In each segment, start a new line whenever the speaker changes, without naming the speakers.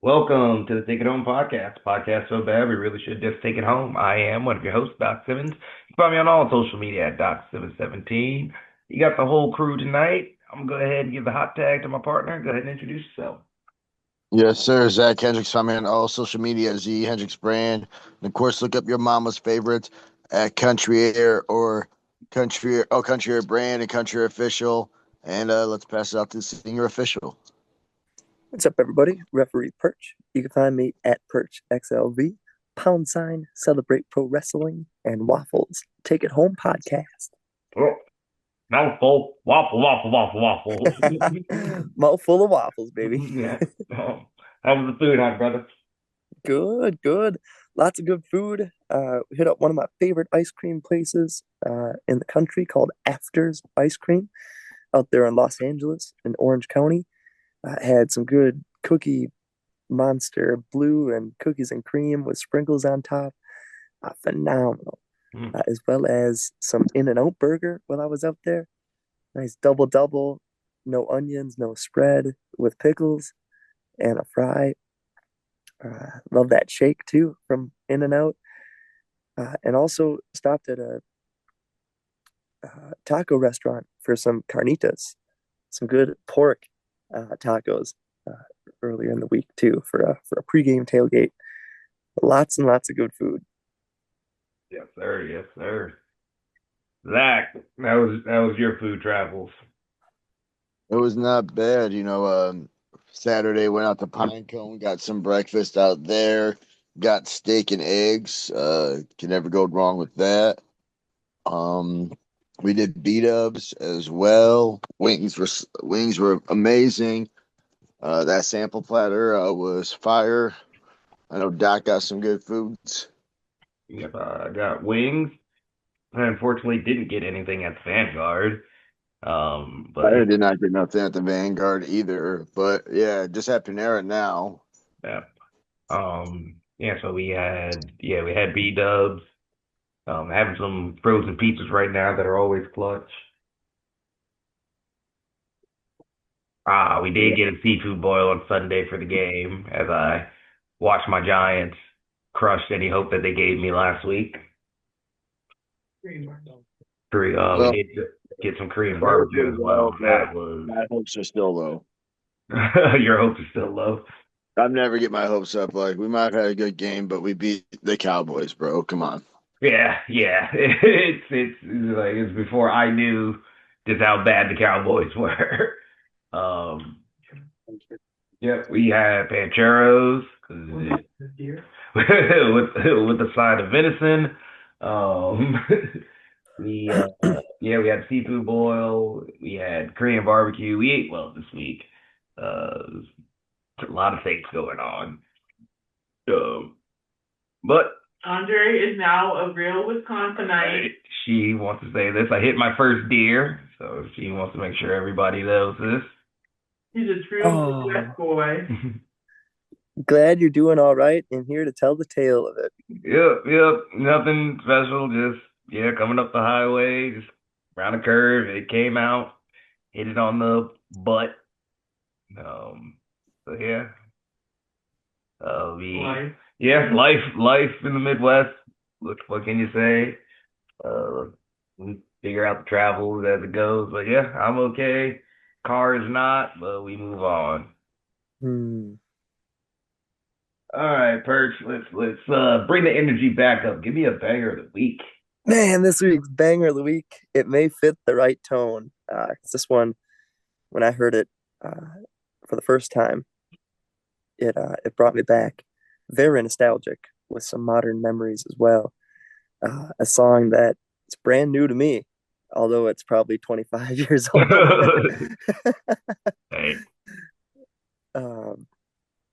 Welcome to the Take It Home podcast. Podcast so bad we really should just take it home. I am one of your hosts, Doc Simmons. You can find me on all social media at Doc717. You got the whole crew tonight. I'm gonna go ahead and give the hot tag to my partner. Go ahead and introduce yourself.
Yes, sir. Zach Hendricks. I'm on all social media, Z Hendricks Brand. And of course, look up your mama's favorite at Country Air or Country Air Brand and Country Air Official. And let's pass it out to the senior official.
What's up, everybody? Referee Perch. You can find me at Perch XLV, pound sign, celebrate pro wrestling, and waffles. Take it home podcast.
Oh, mouthful, waffle, waffle, waffle, waffle.
Mouthful of waffles, baby.
Yeah. How was the food, hot brother?
Good, good. Lots of good food. Hit up one of my favorite ice cream places in the country called After's Ice Cream out there in Los Angeles in Orange County. Had some good cookie monster blue and cookies and cream with sprinkles on top. Phenomenal.
Mm.
As well as some In-N-Out burger while I was out there. Nice double double, no onions, no spread with pickles and a fry. Love that shake too from In-N-Out. And also stopped at a taco restaurant for some carnitas, some good pork tacos earlier in the week too for a pregame tailgate. Lots and lots of good food.
Yes, sir. Yes, sir. Zach, that was your food travels.
It was not bad. Saturday went out to Pinecone, got some breakfast out there, got steak and eggs. Can never go wrong with that. Um, we did B-dubs as well. Wings were amazing. That sample platter was fire. I know Doc got some good foods.
Yep, I got wings. I unfortunately didn't get anything at the Vanguard. But
I did not get nothing at the Vanguard either, but yeah, just at Panera now.
yeah, yeah. So we had B Dubs. Having some frozen pizzas right now that are always clutch. We did
Yeah.
get a seafood boil on Sunday for the game as I watched my Giants crush any hope that they gave me last week. We
Well,
did get some Korean
they were pretty
barbecue as well,
low,
and
but
that was
my hopes are still low.
your hopes are still low.
I've never get my hopes up. Like we might have had a good game, but we beat the Cowboys, bro. Come on.
Yeah, yeah. It's before I knew just how bad the Cowboys were. Um, yep, we had Pancheros with the side of venison. Um, we had seafood boil. We had Korean barbecue. We ate well this week. Uh, a lot of things going on. Um, but
Andre is now a real Wisconsinite.
she wants to say this. I hit my first deer, so she wants to make sure everybody knows this.
He's a true
Oh,
Midwest boy.
glad you're doing all right and here to tell the tale of it.
Yep, yep. Nothing special. Just coming up the highway, just around a curve. It came out, hit it on the butt. So yeah, we
Life.
yeah, life in the Midwest. What can you say? We figure out the travels as it goes. But yeah, I'm okay. Car is not, but we move on.
Hmm.
All right, Perch. Let's bring the energy back up. Give me a banger of the week.
Man, this week's banger of the week, it may fit the right tone. 'Cause this one, when I heard it for the first time, it brought me back. Very nostalgic with some modern memories as well. A song that it's brand new to me, although it's probably 25 years old.
Hey,
um,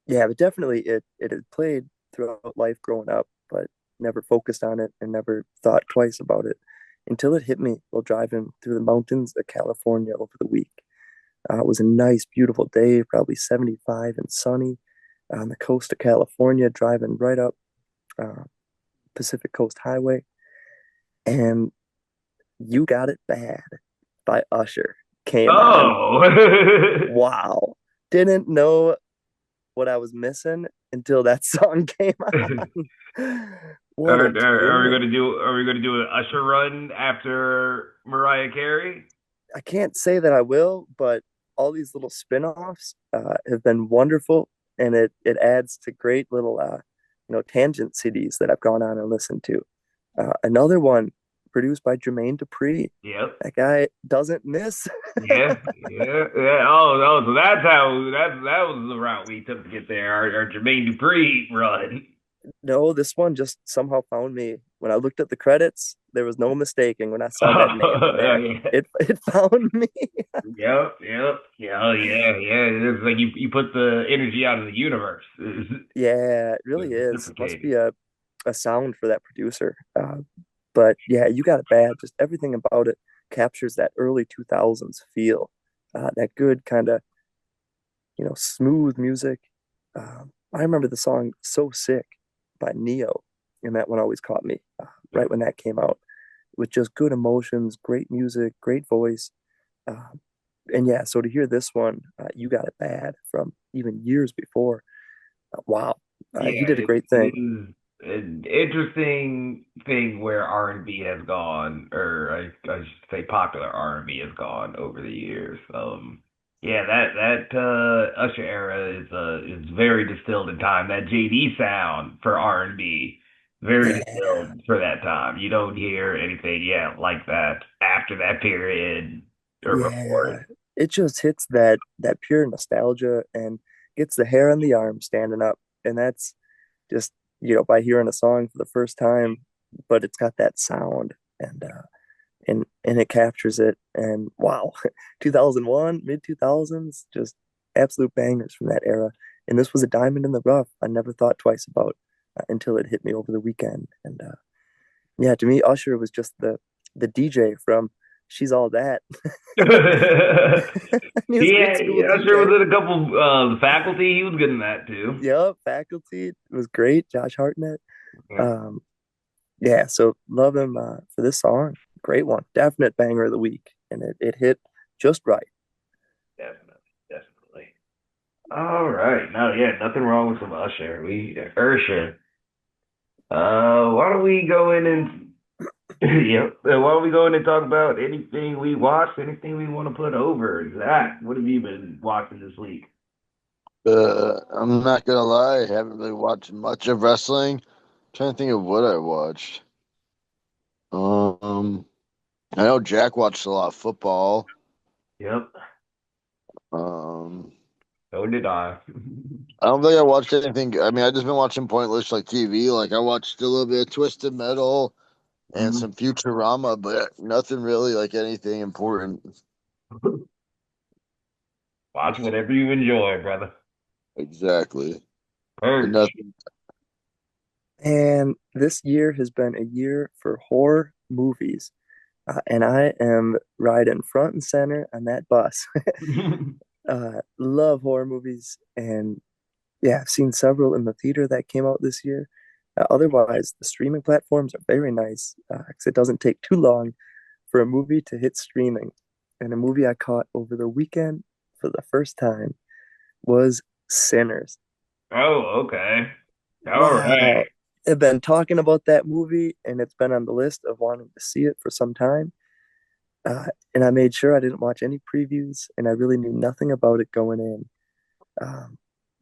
yeah, but definitely it had played throughout life growing up, but never focused on it and never thought twice about it until it hit me while driving through the mountains of California over the week. It was a nice, beautiful day, probably 75 and sunny on the coast of California, driving right up uh, Pacific Coast Highway. And You Got It Bad by Usher came on.
oh,
Wow. Didn't know what I was missing until that song came on. What a
Are we
tune.
gonna do an Usher run after Mariah Carey?
I can't say that I will, but all these little spin-offs have been wonderful, and it adds to great little tangent CDs that I've gone on and listened to. Another one produced by Jermaine Dupri.
Yep.
That guy doesn't miss.
Yeah, yeah. Oh, so that's how that was the route we took to get there. Our Jermaine Dupri run.
No, this one just somehow found me. When I looked at the credits, there was no mistaking when I saw that name in
Oh,
there.
yeah.
It found me.
Yep. Yeah, oh, yeah. It's like you put the energy out in the universe.
Yeah, it really
It's
is. Must be
reciprocated.
a sound for that producer. But yeah, you got it bad. Just everything about it captures that early 2000s feel. That good kind of, smooth music. I remember the song So Sick by Neo, and that one always caught me right when that came out with just good emotions, great music, great voice. And yeah, so to hear this one, You Got It Bad from even years before, wow, he
Yeah,
did a great
it
thing.
is an interesting thing where R&B has gone, or I should say popular R&B has gone over the years. Yeah, that Usher era is very distilled in time. That JD sound for R&B, very
Yeah,
distilled for that time. You don't hear anything yet like that after that period or before
yeah,
it.
it just hits that pure nostalgia and gets the hair on the arm standing up, and that's just by hearing a song for the first time, but it's got that sound and it captures it. And wow, 2001, mid 2000s, just absolute bangers from that era. And this was a diamond in the rough. I never thought twice about until it hit me over the weekend. And yeah, to me, Usher was just the DJ from She's All That. He was a good school
Yeah, Usher
DJ.
was in a couple the faculty. He was good in that too.
Yep, faculty was great. Josh Hartnett.
Yeah,
Um, yeah, so love him for this song. Great one. Definite banger of the week. And it hit just right.
definitely. All right. No, yeah, nothing wrong with some Usher. Ursher. Why don't we go in and yep. Why don't we go in and talk about anything we watched, anything we want to put over? Zach, what have you been watching this week?
I'm not gonna lie, I haven't really watched much of wrestling. Trying to think of what I watched. Um, I know Jack watched a lot of football.
Yep.
Um,
So did I.
I don't think I watched anything. I mean, I just been watching pointless like TV. Like I watched a little bit of Twisted Metal and
Mhm.
some Futurama, but nothing really like anything important.
Watch whatever you enjoy, brother.
Exactly. And
Perch.
nothing.
And this year has been a year for horror movies. And I am riding front and center on that bus. Love horror movies. And yeah, I've seen several in the theater that came out this year. Otherwise, the streaming platforms are very nice because it doesn't take too long for a movie to hit streaming. And a movie I caught over the weekend for the first time was Sinners.
Oh, okay. All right.
Wow. I've been talking about that movie and it's been on the list of wanting to see it for some time. And I made sure I didn't watch any previews and I really knew nothing about it going in. Um,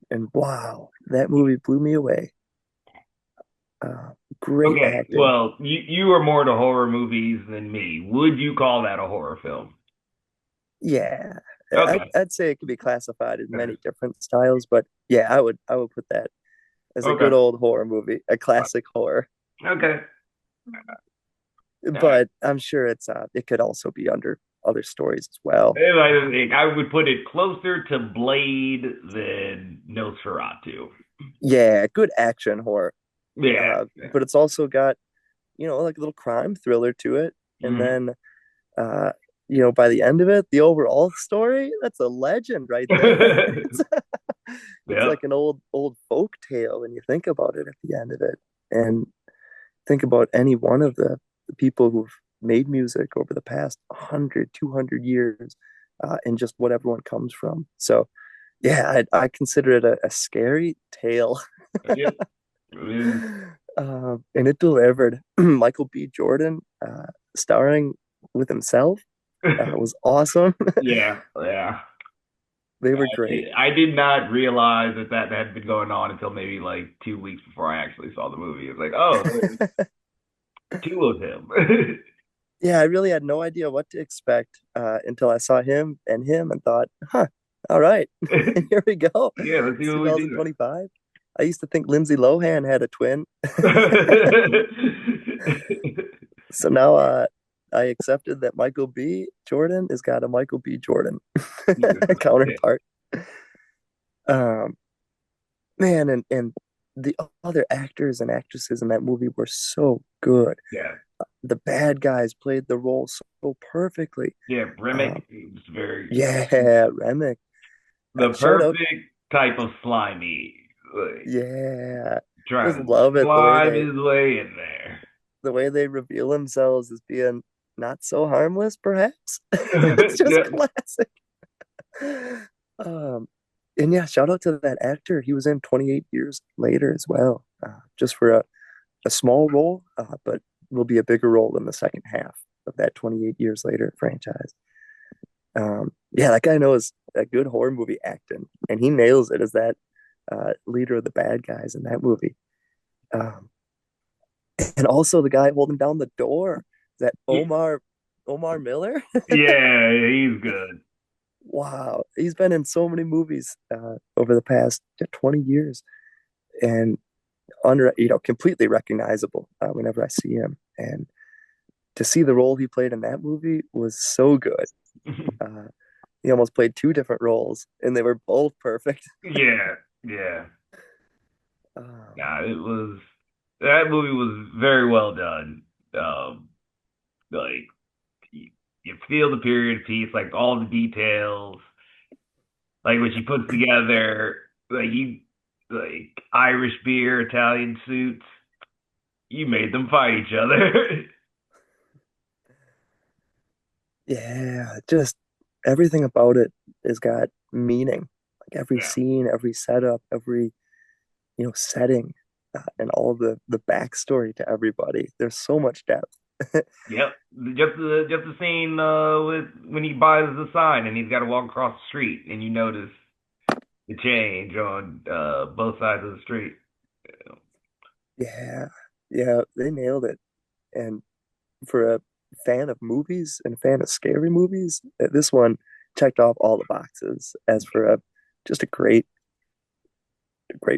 and wow, that movie blew me away. Uh, Great
Okay.
acting.
Well, you are more to horror movies than me. Would you call that a horror film?
Yeah,
Okay.
I'd say it could be classified as many different styles, but yeah, I would put that as a good
Okay.
old horror movie, a classic horror.
Okay. All right.
But I'm sure it could also be under other stories as well.
I would put it closer to Blade than Nosferatu.
Yeah, good action horror.
Yeah. Yeah.
But it's also got, like a little crime thriller to it. And
Hmm.
then, uh, by the end of it, the overall story, that's a legend right there. It's
Yep.
like an old folk tale when you think about it at the end of it. And think about any one of the people who've made music over the past 100, 200 years and just what everyone comes from. So, Yeah, I consider it a scary tale.
Yep. It is.
And it delivered. Michael B. Jordan, starring with himself, was awesome.
Yeah, yeah.
They were great.
I did not realize that that had been going on until maybe like 2 weeks before I actually saw the movie. It's like, oh, there's two of him.
Yeah, I really had no idea what to expect until I saw him and thought, huh, all right, here we go.
Yeah, let's see
It's
what we do.
2025. I used to think Lindsay Lohan had a twin. So now I accepted that Michael B. Jordan has got a Michael B. Jordan
Yeah,
counterpart. Um, man, and the other actors and actresses in that movie were so good.
yeah,
The bad guys played the role so perfectly.
yeah.
Um,
Remick is very
yeah, Remick.
the
Shout out.
perfect type of slimy. Like,
Yeah, just
trying to
love it
slime his way in
the way they reveal themselves as being not so harmless, perhaps.
there.
It's just
Yeah,
classic. Um, and yeah, shout out to that actor. He was in 28 Years Later as well, just for a small role, but will be a bigger role in the second half of that 28 Years Later franchise. Yeah, that guy knows a good horror movie acting, and he nails it as that leader of the bad guys in that movie. Um, and also the guy holding down the door, that Omar Miller.
yeah, he's good.
Wow, he's been in so many movies over the past 20 years, and completely recognizable whenever I see him. And to see the role he played in that movie was so good. Uh, he almost played two different roles, and they were both perfect.
Yeah, yeah.
Um,
Yeah, it was that movie was very well done. Like you, you feel the period piece, like all the details, like when she puts together like Irish beer, Italian suits. You made them fight each other.
yeah, just everything about it has got meaning. Like every
Yeah.
scene, every setup, every setting, and all the backstory to everybody. There's so much depth.
Yep. Just the scene with when he buys the sign and he's got to walk across the street and you notice the change on both sides of the street.
Yeah, yeah, they nailed it. And for a fan of movies and a fan of scary movies, this one checked off all the boxes as for a just a great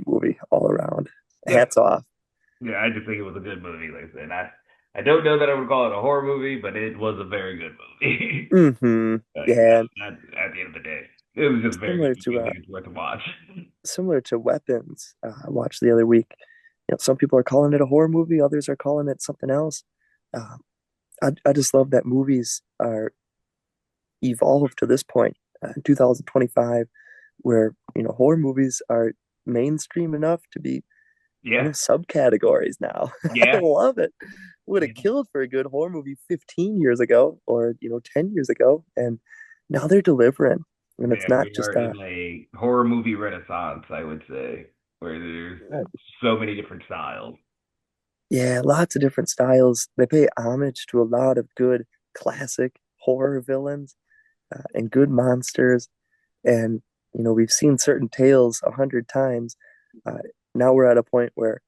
movie all around.
Yep.
Hats off.
Yeah, I just think it was a good movie. Like I said, I don't know that I would call it a horror movie, but it was a very good movie.
Hmm.
Like,
Yeah,
at the end of the day, it was just a very good
similar
movie.
to
I think it's worth a watch.
Weapons. I watched the other week. Some people are calling it a horror movie, others are calling it something else. Uh, I just love that movies are evolved to this point, in 2025, where horror movies are mainstream enough to be
Yeah,
subcategories now. I
yeah,
love it. Would have
yeah,
killed for a good horror movie 15 years ago or 10 years ago, and now they're delivering. And it's
yeah.
not
We are
just
in a horror movie renaissance, I would say, where there's so many different styles.
yeah, lots of different styles. They pay homage to a lot of good classic horror villains, and good monsters. And we've seen certain tales 100 times. Uh, Now we're at a point where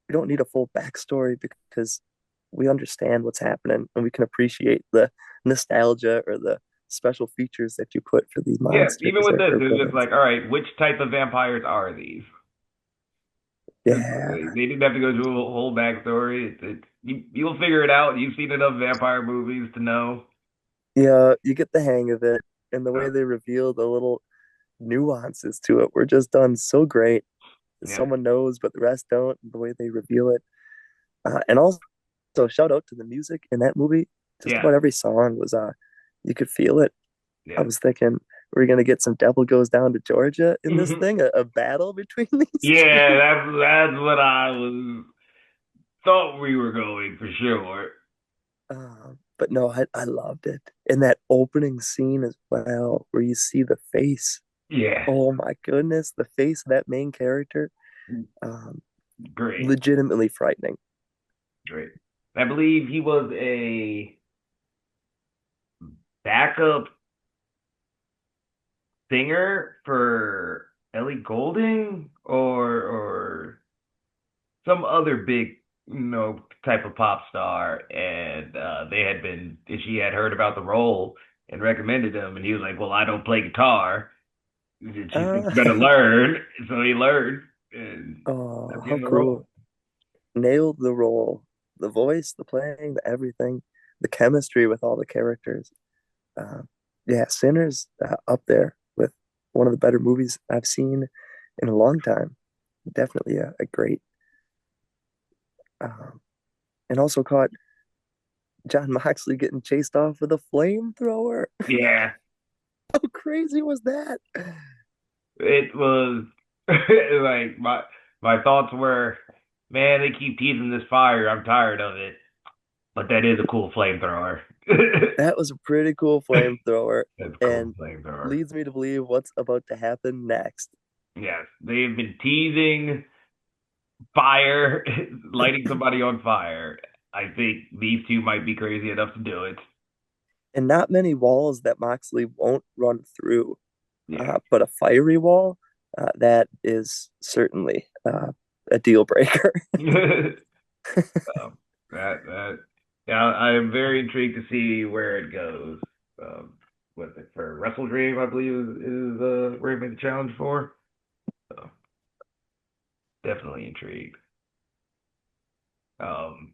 we don't need a full backstory because we understand what's happening and we can appreciate the nostalgia or the special features that you put for these
Yeah, even
monsters
with this,
or
it's just
villains.
like, all right, which type of vampires are these?
Yeah,
They didn't have to go through a whole backstory. You'll figure it out. You've seen enough vampire movies to know.
yeah, you get the hang of it, and the way they reveal the little nuances to it were just done so great.
Yeah,
Someone knows, but the rest don't. The way they reveal it, and also shout out to the music in that movie. Just
yeah,
about every song was you could feel it. I
yeah.
was thinking we're gonna get some Devil Goes Down to Georgia in this thing, a battle between these
Yeah,
two.
that's what I was thought we were going for sure.
But no, I loved it. And that opening scene as well, where you see the face
Yeah,
Oh my goodness, the face of that main character, um,
great,
legitimately frightening.
great. I believe he was a backup singer for Ellie Goulding or some other big, type of pop star, and she had heard about the role and recommended him, and he was like, "Well, I don't play guitar." She's
Uh,
gonna learn, so he learned, and
oh,
that's
how
in the role.
cool. Nailed the role. The voice, the playing, the everything, the chemistry with all the characters. Uh, yeah, Sinners up there with one of the better movies I've seen in a long time. Definitely a great. Um, and also caught John Moxley getting chased off with a flamethrower.
Yeah,
How crazy was that?
it was like my thoughts were, man, they keep teasing this fire. I'm tired of it, but that is a cool flamethrower.
That was a pretty cool flamethrower
That's a cool
and
flamethrower.
leads me to believe what's about to happen next.
Yes, they've been teasing fire, lighting somebody on fire. I think these two might be crazy enough to do it.
And not many walls that Moxley won't run through,
Yeah.
but a fiery wall, that is certainly a deal breaker.
Um, that yeah, I am very intrigued to see where it goes. Um, what's it for Wrestle Dream? I believe is where he made the challenge for. So definitely intrigued. Um,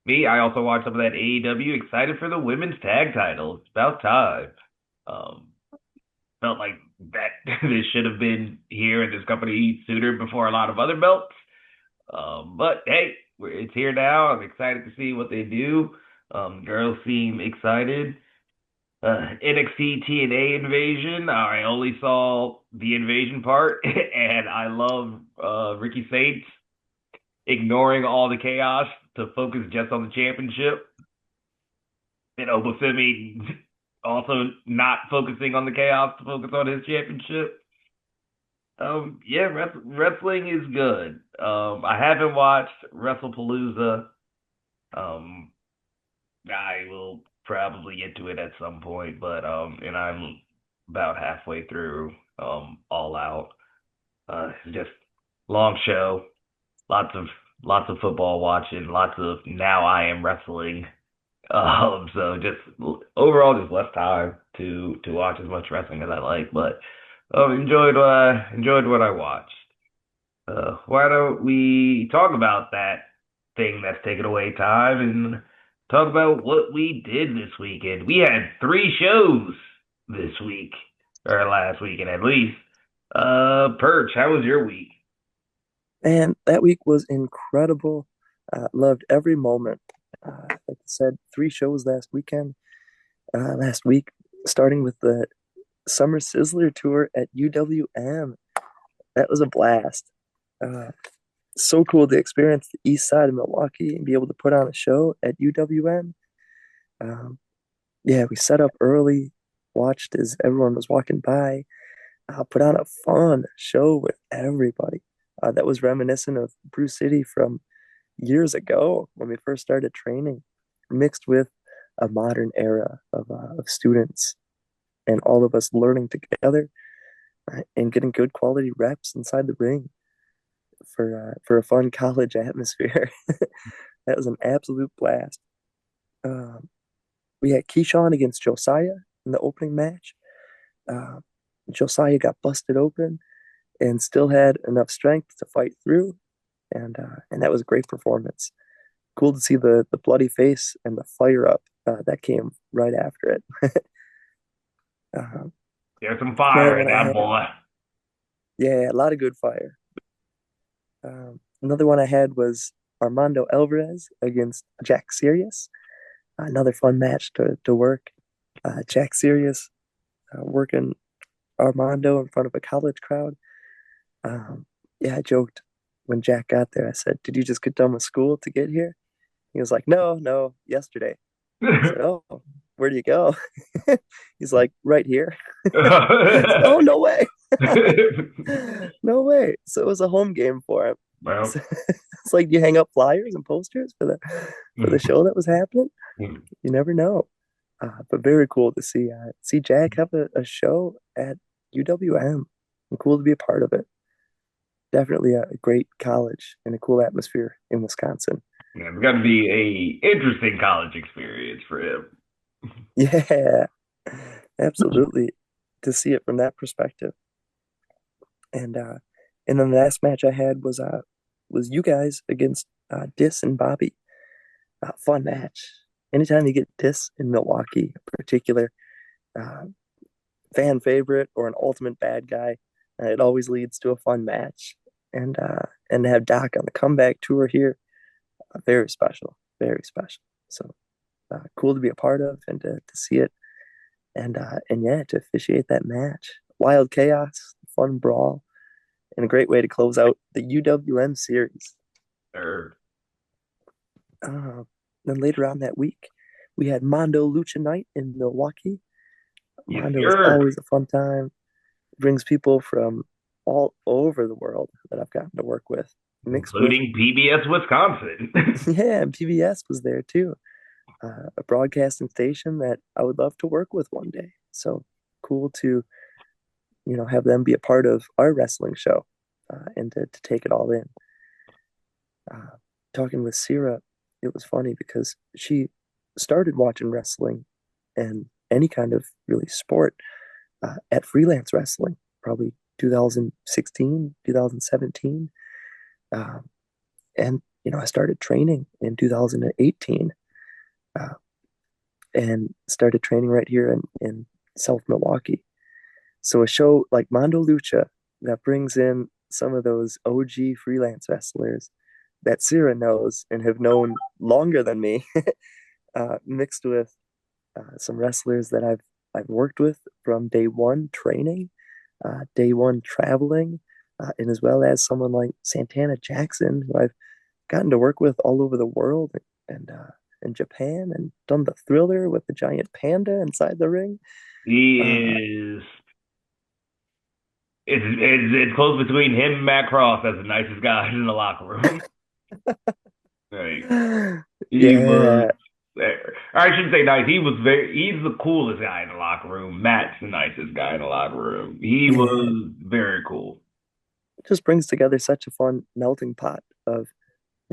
Me, I also watched some of that AEW. Excited for the women's tag titles. It's about time. Um, Felt like that this should have been here in this company sooner before a lot of other belts. But hey, it's here now. I'm excited to see what they do. Girls seem excited. NXT TNA invasion. I only saw the invasion part, and I love Ricky Saints ignoring all the chaos to focus just on the championship. And Obafemi also not focusing on the chaos to focus on his championship. Yeah, wrestling is good. I haven't watched WrestlePalooza. Um, I will probably get to it at some point, but and I'm about halfway through All Out. It's just long show, lots of lots of football watching, lots of now I am wrestling. So just overall, just less time to watch as much wrestling as I like, but enjoyed what I watched. Why don't we talk about that thing that's taken away time and talk about what we did this weekend? We had three shows this week, or last weekend at least. Perch, how was your week?
And that week was incredible. Loved every moment. Like I said, three shows last week, starting with the Summer Sizzler tour at UWM. That was a blast. Uh, so cool to experience the east side of Milwaukee and be able to put on a show at UWM. Um, yeah, we set up early, watched as everyone was walking by, put on a fun show with everybody. That was reminiscent of Brew City from years ago when we first started training, mixed with a modern era of students and all of us learning together, and getting good quality reps inside the ring for a fun college atmosphere. That was an absolute blast. Um, we had Keyshawn against Josiah in the opening match. Uh, Josiah got busted open and still had enough strength to fight through, and that was a great performance. Cool to see the bloody face and the fire up that came right after it. uh,
There's some
another
fire in
one I
that
had,
boy.
yeah, a lot of good fire. Another one I had was Armando Alvarez against Jack Sirius. Another fun match to work. Jack Sirius working Armando in front of a college crowd. Um, yeah, I joked when Jack got there. I said, "Did you just get done with school to get here?" He was like, "No, no, yesterday." I said, "Oh, where do you go?" He's like, "Right here." I said, "Oh, no way." No way. So it was a home game for him.
Well,
So it's like you hang up flyers and posters for the show that was happening. You never know. But very cool to see Jack have a show at UWM. And cool to be a part of it. Definitely a great college and a cool atmosphere in Wisconsin.
yeah, it's got to be a interesting college experience for him.
Yeah, absolutely. To see it from that perspective. And then the last match I had was you guys against Dis and Bobby. Fun match. Anytime you get Dis in Milwaukee, in particular, uh, fan favorite or an ultimate bad guy, it always leads to a fun match. And to have Doc on the comeback tour here, very special, very special. So cool to be a part of and to see it, and yeah, to officiate that match. Wild chaos, fun brawl, and a great way to close out the UWM series.
Or,
Uh, then later on that week, we had Mondo Lucha Night in Milwaukee.
yes,
Mondo is
sir.
always a fun time. Brings people from all over the world that I've gotten to work with, mixed with,
Including PBS Wisconsin.
yeah, and PBS was there too. A broadcasting station that I would love to work with one day. So cool to, have them be a part of our wrestling show, and to take it all in. Talking with Sierra, it was funny because she started watching wrestling and any kind of really sport at freelance wrestling, probably 2016, 2017. Um, and, I started training in 2018, and started training right here in South Milwaukee. So a show like Mondo Lucha that brings in some of those OG freelance wrestlers that Sierra knows and have known longer than me, mixed with some wrestlers that I've worked with from day one training, day one traveling, and as well as someone like Santana Jackson, who I've gotten to work with all over the world and in Japan, and done the Thriller with the giant panda inside the ring.
He
Uh,
is. It's close between him and Matt Cross as the nicest guys in the locker room. Like he was.
yeah,
I shouldn't say nice. He was very. He's the coolest guy in the locker room. Matt's the nicest guy in the locker room. He
yeah,
was very cool.
it just brings together such a fun melting pot of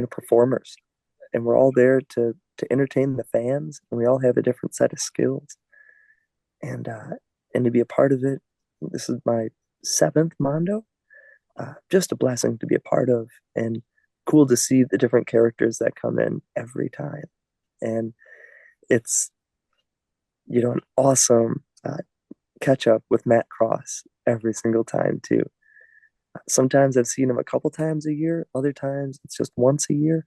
performers, and we're all there to entertain the fans, and we all have a different set of skills, and to be a part of it. This is my seventh Mondo. Just a blessing to be a part of, and cool to see the different characters that come in every time. And it's an awesome catch up with Matt Cross every single time too. Sometimes I've seen him a couple times a year, other times it's just once a year.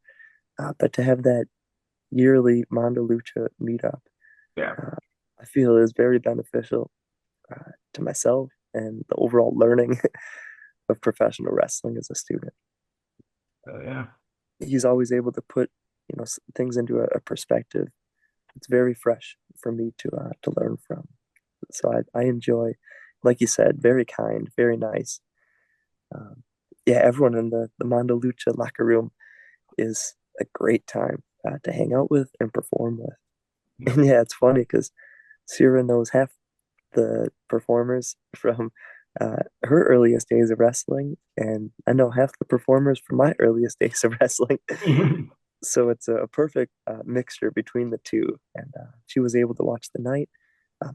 But to have that yearly Mondo Lucha meetup,
Yeah.
I feel is very beneficial to myself and the overall learning of professional wrestling as a student.
Yeah.
He's always able to put things into a perspective. It's very fresh for me to learn from. So I enjoy, like you said, very kind, very nice. Um, yeah, everyone in the Mondo Lucha locker room is a great time to hang out with and perform with.
Yep.
And yeah, it's funny because Sierra knows half the performers from her earliest days of wrestling, and I know half the performers from my earliest days of wrestling. So it's a perfect mixture between the two. And she was able to watch the night.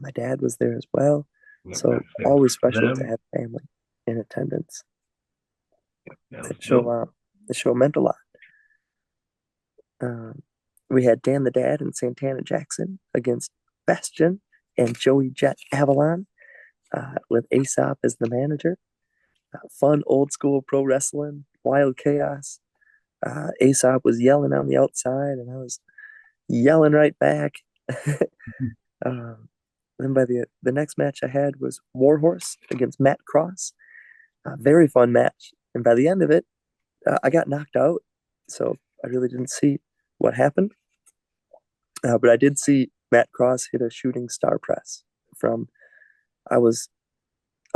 My dad was there as well.
Yep,
So
that's
always
for
special to
them.
have family in attendance.
That was
That show,
dope.
the show meant a lot. Um, we had Dan the Dad and Santana Jackson against Bastion and Joey Jet Avalon, with Aesop as the manager. Fun old school pro wrestling, wild chaos. Aesop was yelling on the outside, and I was yelling right back. um, then by the next match I had was Warhorse against Matt Cross. Very fun match, and by the end of it, I got knocked out, so I really didn't see what happened. But I did see Matt Cross hit a shooting star press from. I was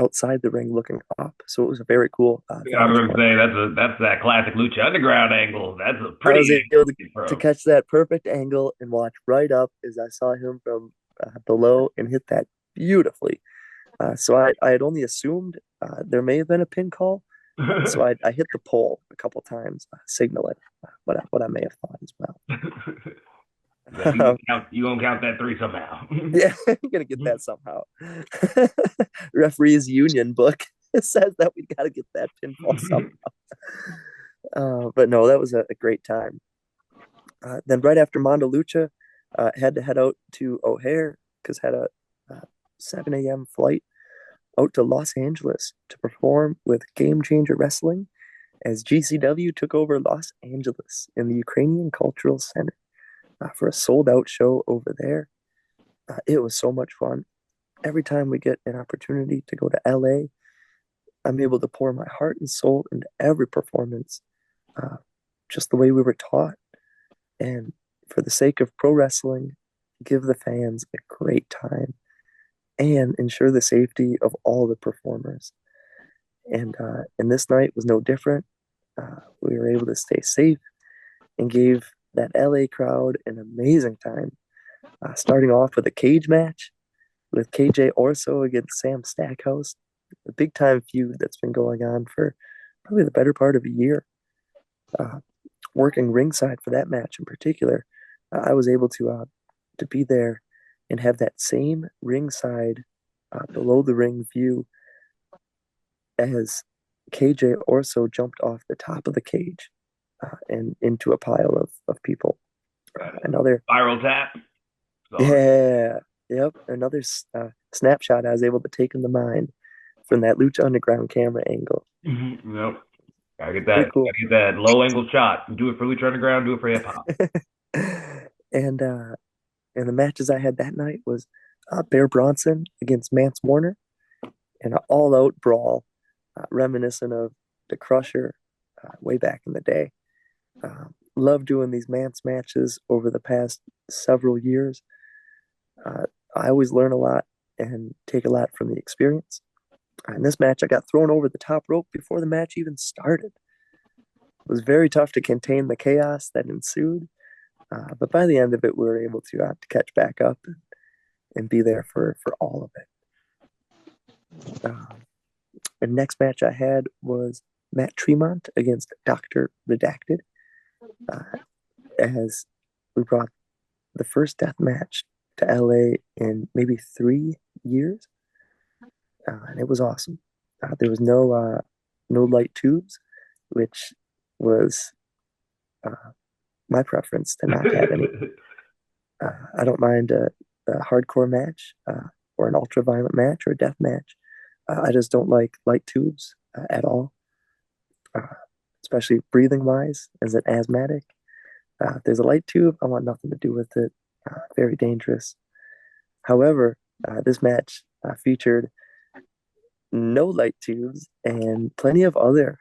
outside the ring looking up. So it was a very cool
Yeah, I was
vantage
gonna
point.
say that's that classic Lucha Underground angle. That's a
I
pretty
was able
angle,
to
bro.
catch that perfect angle and watch right up as I saw him from below and hit that beautifully. So I had only assumed there may have been a pin call. So I hit the pole a couple times, signaling what I may have thought as
Like
well.
you gonna count that three somehow.
Yeah, I'm gonna get that somehow. Referees union book says that we got to get that pinfall somehow. But no, that was a great time. Then right after Mondo Lucha, had to head out to O'Hare because had a 7 a.m. flight out to Los Angeles to perform with Game Changer Wrestling as GCW took over Los Angeles in the Ukrainian Cultural Center for a sold out show over there. It was so much fun. Every time we get an opportunity to go to LA, I'm able to pour my heart and soul into every performance, uh, just the way we were taught. And for the sake of pro wrestling, give the fans a great time and ensure the safety of all the performers. And this night was no different. We were able to stay safe and gave that LA crowd an amazing time. Starting off with a cage match with KJ Orso against Sam Stackhouse, a big time feud that's been going on for probably the better part of a year. Working ringside for that match in particular, I was able to be there and have that same ringside below the ring view as KJ Orso jumped off the top of the cage and into a pile of people. Another
Viral tap. Sorry.
Yeah, yep. Another snapshot I was able to take in the mind from that Lucha Underground camera angle.
Yep. Gotta get
Very
that.
cool.
Gotta get that low angle shot. Do it for Lucha Underground. Do it for hip hop.
and and the matches I had that night was Bear Bronson against Mance Warner in an all-out brawl, reminiscent of the Crusher way back in the day. Love doing these Mance matches over the past several years. I always learn a lot and take a lot from the experience. In this match, I got thrown over the top rope before the match even started. It was very tough to contain the chaos that ensued, but by the end of it, we were able to catch back up and be there for all of it. The next match I had was Matt Tremont against Dr. Redacted, as we brought the first death match to LA in maybe 3 years, and it was awesome. There was no light tubes, which was my preference to not have any. I don't mind a hardcore match or an ultra violent match or a death match. I just don't like light tubes at all, uh, especially breathing wise. As an asthmatic, if there's a light tube, I want nothing to do with it. Very dangerous. However, this match featured no light tubes and plenty of other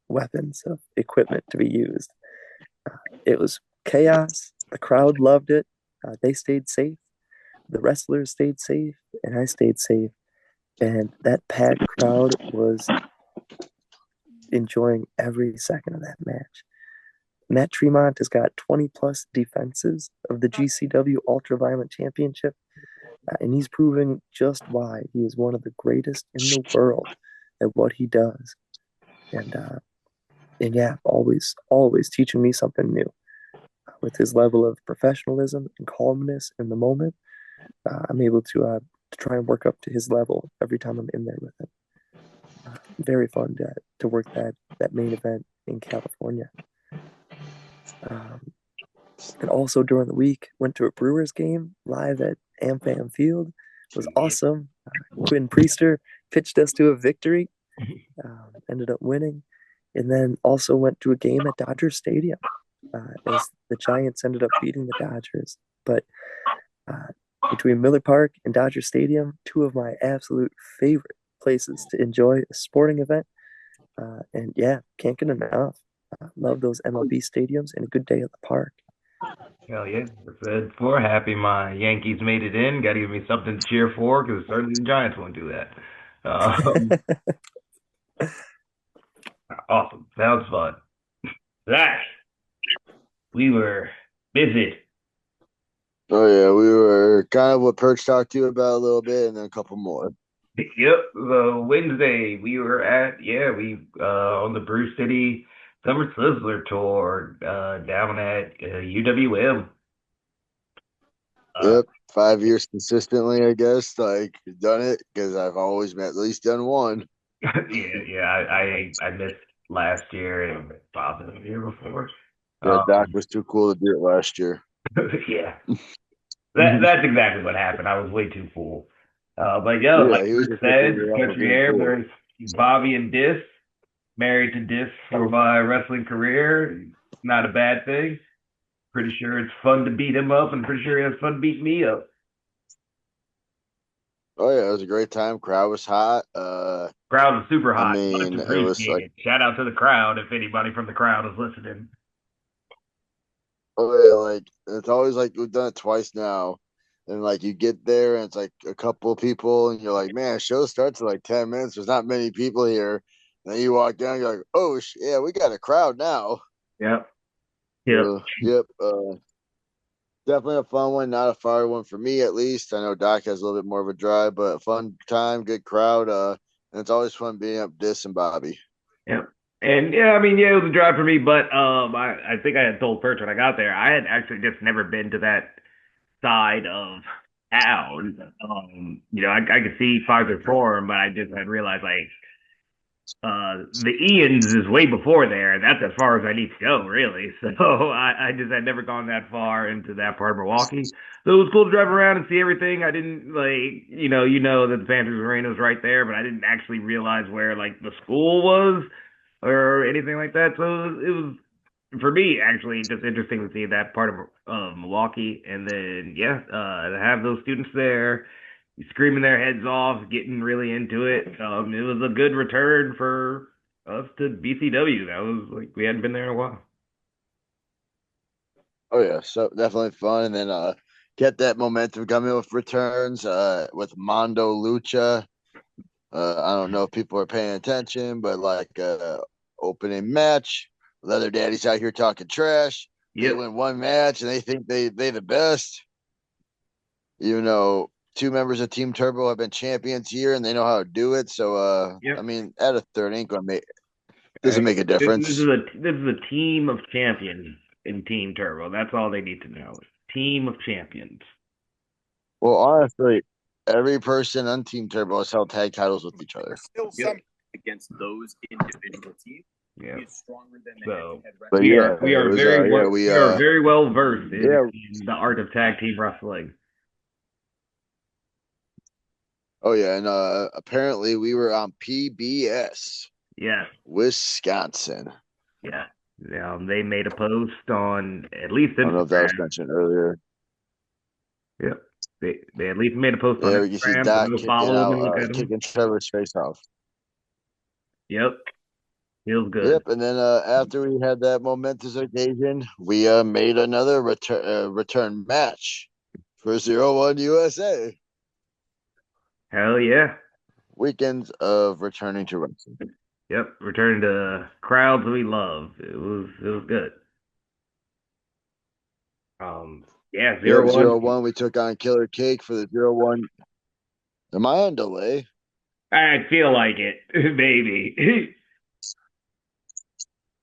weapons of equipment to be used. It was chaos. The crowd loved it. They stayed safe. The wrestlers stayed safe, and I stayed safe. And that packed crowd was enjoying every second of that match. Matt Tremont has got 20 plus defenses of the GCW Ultraviolent Championship, and he's proving just why he is one of the greatest in the world at what he does. And yeah, always teaching me something new. With his level of professionalism and calmness in the moment, I'm able to try and work up to his level every time I'm in there with him. Very fun to work that main event in California. And also during the week, went to a Brewers game live at AmFam Field. It was awesome. Quinn Priester pitched us to a victory. Ended up winning. And then also went to a game at Dodger Stadium as the Giants ended up beating the Dodgers. But between Miller Park and Dodger Stadium, two of my absolute favorite places to enjoy a sporting event. And yeah, can't get enough. Love those MLB stadiums and a good day at the park.
Hell yeah. I said for happy my Yankees made it in. Got to give me something to cheer for because certainly the Giants won't do that. Um, awesome. Sounds fun. Zach, we were busy.
Oh yeah, we were kind of what Perch talked to you about a little bit, and then a couple more.
Yep. So Wednesday we were at we on the Brew City Summer Sizzler tour down at UWM. Uh,
Yep, 5 years consistently, I guess. Like done it because I've always at least done one.
I missed last year and Bob the year before.
Yeah, Doc
Um,
was too cool to do it last year.
yeah, that's exactly what happened. I was way too full. But yo, like
Yeah, he was
Chris
just looking
said,
you up for
country
being
air,
cool.
there's Bobby and Dis, married to Dis for my wrestling career. Not a bad thing. Pretty sure it's fun to beat him up, and pretty sure he has fun beating me up.
Oh yeah, it was a great time. Crowd was hot.
Crowd is super
I
hot. Much
mean, it was like,
appreciated. Shout out to the crowd if anybody from the crowd is listening.
oh yeah, like it's always like we've done it twice now, and like you get there and it's like a couple of people, and you're like, man, show starts in like 10 minutes. There's not many people here. And then you walk down, you're like, oh yeah, we got a crowd now.
Yep. Yep.
Yep. Definitely a fun one, not a far one for me at least. I know Doc has a little bit more of a drive, but a fun time, good crowd. And it's always fun being up Dis and Bobby.
Yep. And yeah, I mean, yeah, it was a drive for me, but I think I had told Perch when I got there, I had actually just never been to that side of town. I could see farther forward, but I just had realized like the Ian's is way before there. That's as far as I need to go, really. So I just had never gone that far into that part of Milwaukee. So it was cool to drive around and see everything. I didn't like, you know that the Panthers Arena was right there, but I didn't actually realize where like the school was or anything like that. So it was for me actually just interesting to see that part of Milwaukee, and then to have those students there screaming their heads off, getting really into it. It was a good return for us to BCW. That was like we hadn't been there in a while.
Oh yeah, so definitely fun. And then get that momentum coming with returns with Mondo Lucha. I don't know if people are paying attention, but like opening match, Leather Daddy's out here talking trash. They
Yep,
win one match and they think they the best. You know, two members of Team Turbo have been champions here and they know how to do it. So I
yep.
mean, at a third ain't gonna make
All
doesn't
right.
make a
This is
difference.
a team of champions in Team Turbo. That's all they need to know. Team of champions.
Well, honestly, every person on Team Turbo has held tag titles with each other.
Still
Yep.
some against those individual teams.
Yeah.
He is stronger than the
So
head-to-head
But
record.
yeah,
we
it
are
was
we are very well versed
yeah.
in the art of tag team wrestling.
Oh yeah, and apparently we were on PBS,
Yeah.
Wisconsin.
Yeah. They made a post on at least
I don't know if that was
Instagram.
mentioned earlier.
Yep. They at least made a post on
Yeah, we can see
Instagram, so
Doc
go
kicking
follow them
out,
and look at them.
kicking Trevor's face off.
Yep. Feels good.
Yep, and then after we had that momentous occasion, we made another return match for 01 USA.
Hell yeah.
Weekends of returning to wrestling.
Yep. Returning to crowds we love. It was good. Yeah,
Yep,
0-1.
01. We took on Killer Cake for the 01. Am I on delay?
I feel like it. Maybe.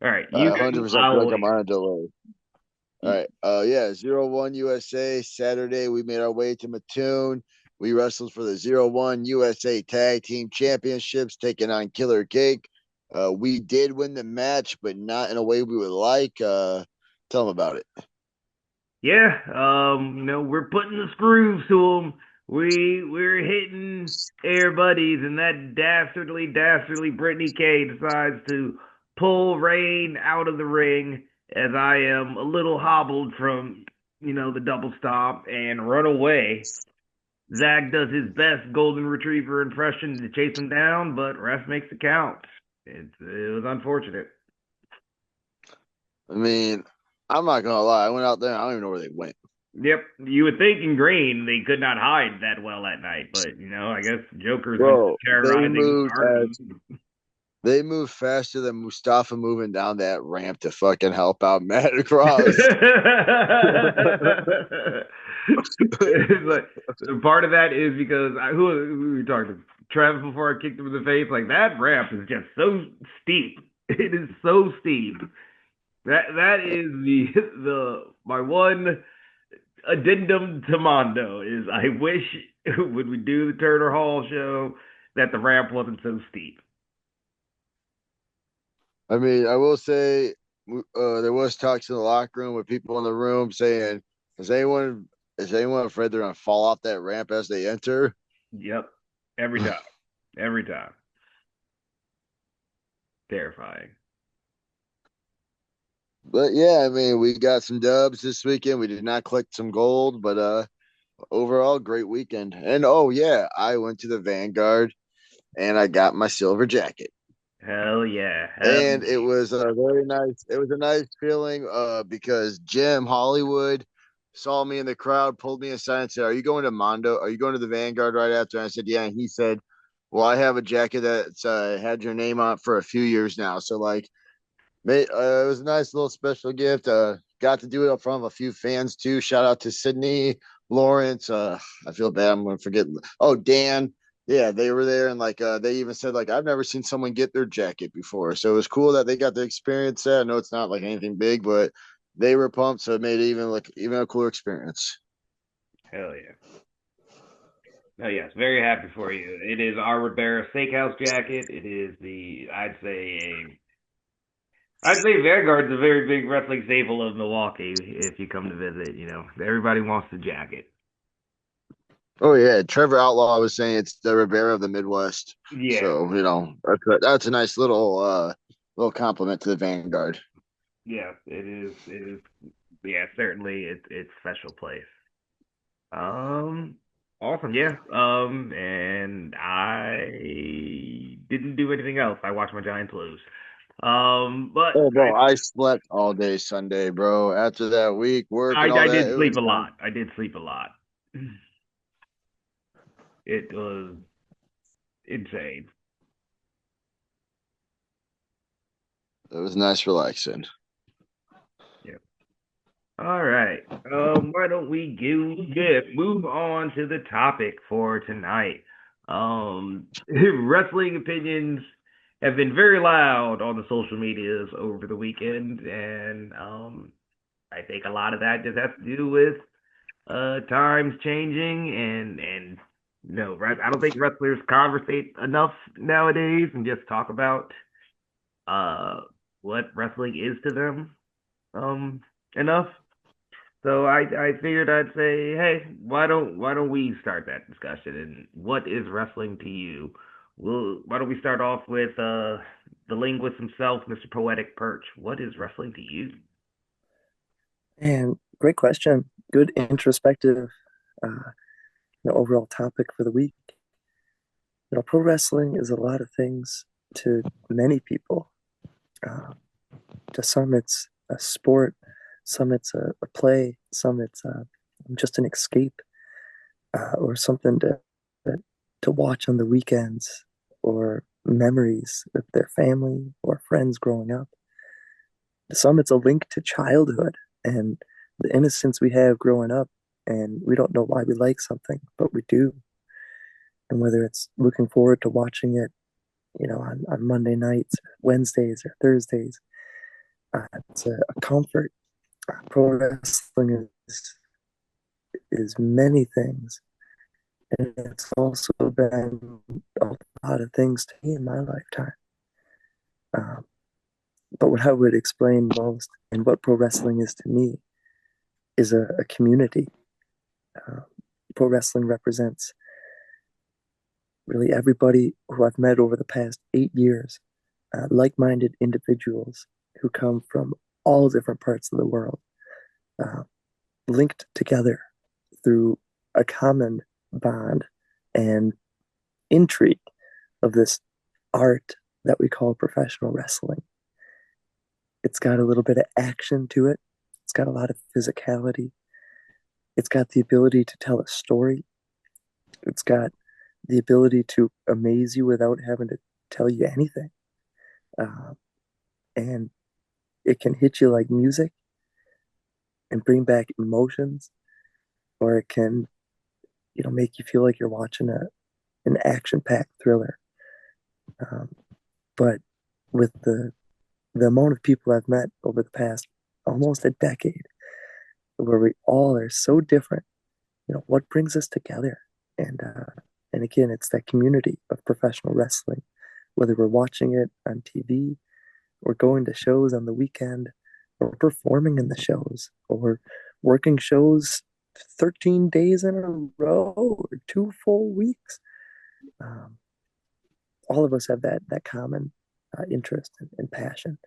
All right, you
I
go.
100% feel
I'll
like I'm
wait.
on a delay. All right. Yeah, 01 USA. Saturday, we made our way to Mattoon. We wrestled for the 01 USA Tag Team Championships, taking on Killer Cake. We did win the match, but not in a way we would like. Tell them about it.
Yeah, we're putting the screws to them. We're hitting air buddies, and that dastardly Brittany K decides to pull Rain out of the ring as I am a little hobbled from the double stomp and run away. Zach does his best golden retriever impression to chase him down, but ref makes the count. It was unfortunate.
I mean, I'm not gonna lie. I went out there. I don't even know where they went.
Yep, you would think in green they could not hide that well at night, but I guess Joker's been
Bro,
terrorizing Arkham.
they moved faster than Mustafa moving down that ramp to fucking help out Matt across.
It's like part of that is because who we talked to Travis before I kicked him in the face. Like that ramp is just so steep. It is so steep. That is the my one addendum to Mondo is I wish when we do the Turner Hall show that the ramp wasn't so steep.
I mean, I will say there was talks in the locker room with people in the room saying, "Is anyone afraid they're gonna fall off that ramp as they enter?"
Yep, every time, every time, terrifying.
But yeah, I mean, we got some dubs this weekend. We did not collect some gold, but overall, great weekend. And oh yeah, I went to the Vanguard and I got my silver jacket.
Hell yeah, hell
And it
yeah.
was a very nice. It was a nice feeling because Jim Hollywood saw me in the crowd, pulled me aside, and said, "Are you going to Mondo? Are you going to the Vanguard right after?" And I said, "Yeah." And he said, "Well, I have a jacket that's had your name on it for a few years now, so like, it was a nice little special gift. Got to do it up front of a few fans too. Shout out to Sydney, Lawrence. I feel bad. I'm going to forget. Oh, Dan. Yeah, they were there, and like they even said like I've never seen someone get their jacket before, so it was cool that they got to experience that. I know it's not like anything big, but they were pumped, so it made it even a cooler experience.
Hell yeah. Oh yes, very happy for you. It is our Ribera Steakhouse jacket. It is I'd say Vanguard's a very big wrestling staple of Milwaukee. If you come to visit, everybody wants the jacket.
Oh yeah, Trevor Outlaw was saying it's the Rivera of the Midwest,
Yeah,
so that's a nice little compliment to the Vanguard.
yeah, it is. It is. Yeah, certainly, it's special place. Um, awesome. Yeah. And I didn't do anything else. I watched my Giants lose. But
Oh, bro, I slept all day Sunday, bro. After that week, work and all
I
that,
did
it
sleep
was
a
time.
lot. I did sleep a lot. It was insane.
It was nice relaxing.
Yeah. All right. Why don't we move on to the topic for tonight? Wrestling opinions have been very loud on the social medias over the weekend, and I think a lot of that just has to do with times changing and no, I don't think wrestlers conversate enough nowadays and just talk about uh what wrestling is to them enough. So I figured I'd say, hey, why don't we start that discussion? And what is wrestling to you? Why don't we start off with the linguist himself, Mr. Poetic Perch? What is wrestling to you?
And great question. Good introspective, overall topic for the week. Pro wrestling is a lot of things to many people. Uh, to some, it's a sport. Some, it's a play. Some, it's just an escape or something to watch on the weekends or memories with their family or friends growing up. To some, it's a link to childhood and the innocence we have growing up, and we don't know why we like something, but we do. And whether it's looking forward to watching it, on Monday nights, Wednesdays, or Thursdays, it's a comfort. Pro wrestling is many things, and it's also been a lot of things to me in my lifetime. Um, but what I would explain most and what pro wrestling is to me is a community. Uh, Pro wrestling represents really everybody who I've met over the past 8 years, like minded individuals who come from all different parts of the world, uh, linked together through a common bond and intrigue of this art that we call professional wrestling. It's got a little bit of action to it. It's got a lot of physicality. It's got the ability to tell a story. It's got the ability to amaze you without having to tell you anything. Uh, and it can hit you like music and bring back emotions, or it can, make you feel like you're watching an action-packed thriller. Um, but with the amount of people I've met over the past almost a decade, where we all are so different, what brings us together? And again, it's that community of professional wrestling, whether we're watching it on TV, or going to shows on the weekend, or performing in the shows, or working shows 13 days in a row, or 2 full weeks. Um, all of us have that common interest and passion.